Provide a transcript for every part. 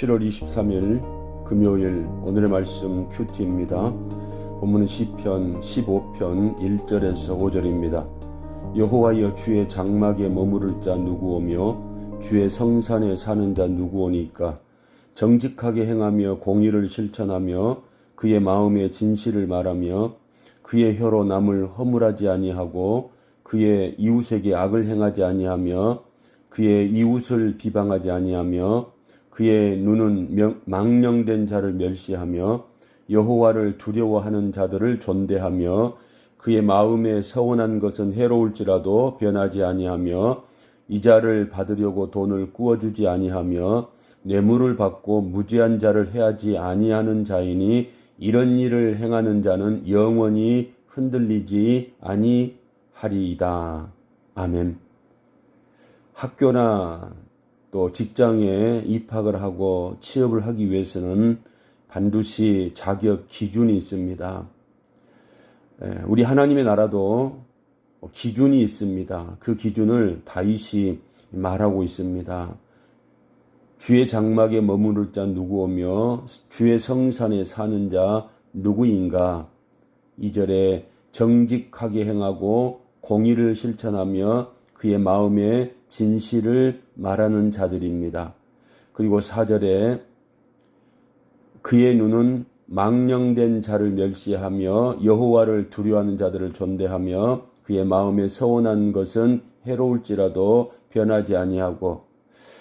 7월 23일 금요일 오늘의 말씀 큐티입니다. 본문은 시편 15편 1절에서 5절입니다. 여호와여 주의 장막에 머무를 자 누구오며 주의 성산에 사는 자 누구오니까. 정직하게 행하며 공의를 실천하며 그의 마음에 진실을 말하며 그의 혀로 남을 허물하지 아니하고 그의 이웃에게 악을 행하지 아니하며 그의 이웃을 비방하지 아니하며 그의 눈은 망령된 자를 멸시하며 여호와를 두려워하는 자들을 존대하며 그의 마음에 서원한 것은 해로울지라도 변하지 아니하며 이자를 받으려고 돈을 꾸어주지 아니하며 뇌물을 받고 무죄한 자를 해하지 아니하는 자이니 이런 일을 행하는 자는 영원히 흔들리지 아니하리이다. 아멘. 학교나 또 직장에 입학을 하고 취업을 하기 위해서는 반드시 자격 기준이 있습니다. 우리 하나님의 나라도 기준이 있습니다. 그 기준을 다윗이 말하고 있습니다. 주의 장막에 머무를 자 누구오며 주의 성산에 사는 자 누구인가. 2절에 정직하게 행하고 공의를 실천하며 그의 마음에 진실을 말하는 자들입니다. 그리고 4절에 그의 눈은 망령된 자를 멸시하며 여호와를 두려워하는 자들을 존대하며 그의 마음에 서원한 것은 해로울지라도 변하지 아니하고,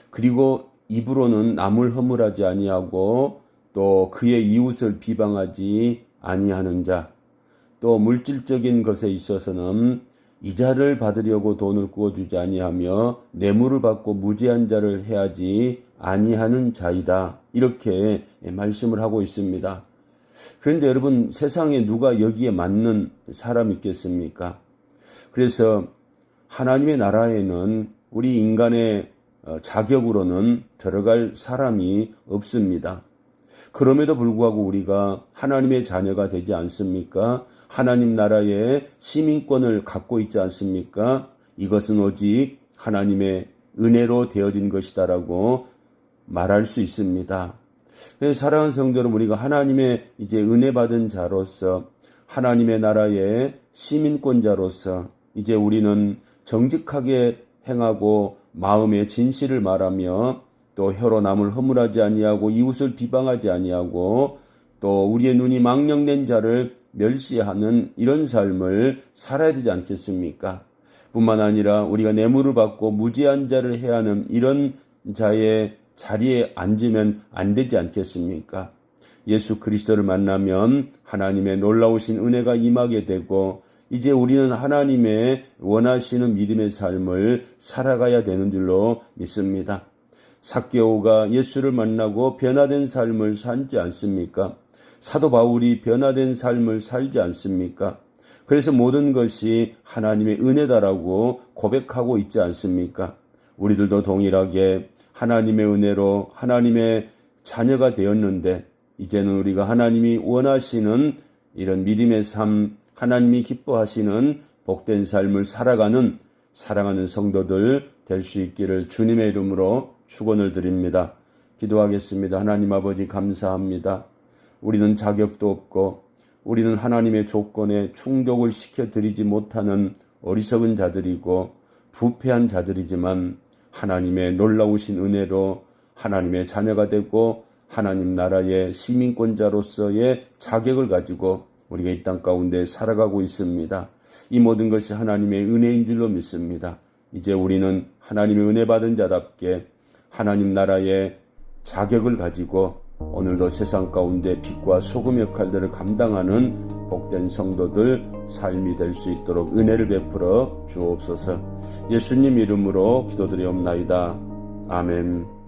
그리고 입으로는 남을 허물하지 아니하고 또 그의 이웃을 비방하지 아니하는 자, 또 물질적인 것에 있어서는 이자를 받으려고 돈을 꾸어주지 아니하며 뇌물을 받고 무죄한 자를 해하지 아니하는 자이다. 이렇게 말씀을 하고 있습니다. 그런데 여러분, 세상에 누가 여기에 맞는 사람이 있겠습니까? 그래서 하나님의 나라에는 우리 인간의 자격으로는 들어갈 사람이 없습니다. 그럼에도 불구하고 우리가 하나님의 자녀가 되지 않습니까? 하나님 나라의 시민권을 갖고 있지 않습니까? 이것은 오직 하나님의 은혜로 되어진 것이다라고 말할 수 있습니다. 사랑하는 성도 여러분, 우리가 하나님의 이제 은혜 받은 자로서 하나님의 나라의 시민권자로서 이제 우리는 정직하게 행하고 마음의 진실을 말하며 또 혀로 남을 허물하지 아니하고 이웃을 비방하지 아니하고 또 우리의 눈이 망령된 자를 멸시하는 이런 삶을 살아야 되지 않겠습니까? 뿐만 아니라 우리가 뇌물을 받고 무죄한 자를 해하는 이런 자의 자리에 앉으면 안 되지 않겠습니까? 예수 그리스도를 만나면 하나님의 놀라우신 은혜가 임하게 되고 이제 우리는 하나님의 원하시는 믿음의 삶을 살아가야 되는 줄로 믿습니다. 삭개오가 예수를 만나고 변화된 삶을 살지 않습니까? 사도 바울이 변화된 삶을 살지 않습니까? 그래서 모든 것이 하나님의 은혜다라고 고백하고 있지 않습니까? 우리들도 동일하게 하나님의 은혜로 하나님의 자녀가 되었는데 이제는 우리가 하나님이 원하시는 이런 믿음의 삶, 하나님이 기뻐하시는 복된 삶을 살아가는 사랑하는 성도들 될 수 있기를 주님의 이름으로 축원을 드립니다. 기도하겠습니다. 하나님 아버지 감사합니다. 우리는 자격도 없고 우리는 하나님의 조건에 충족을 시켜드리지 못하는 어리석은 자들이고 부패한 자들이지만 하나님의 놀라우신 은혜로 하나님의 자녀가 되고 하나님 나라의 시민권자로서의 자격을 가지고 우리가 이 땅 가운데 살아가고 있습니다. 이 모든 것이 하나님의 은혜인 줄로 믿습니다. 이제 우리는 하나님의 은혜 받은 자답게 하나님 나라의 자격을 가지고 오늘도 세상 가운데 빛과 소금 역할들을 감당하는 복된 성도들 삶이 될 수 있도록 은혜를 베풀어 주옵소서. 예수님 이름으로 기도드리옵나이다. 아멘.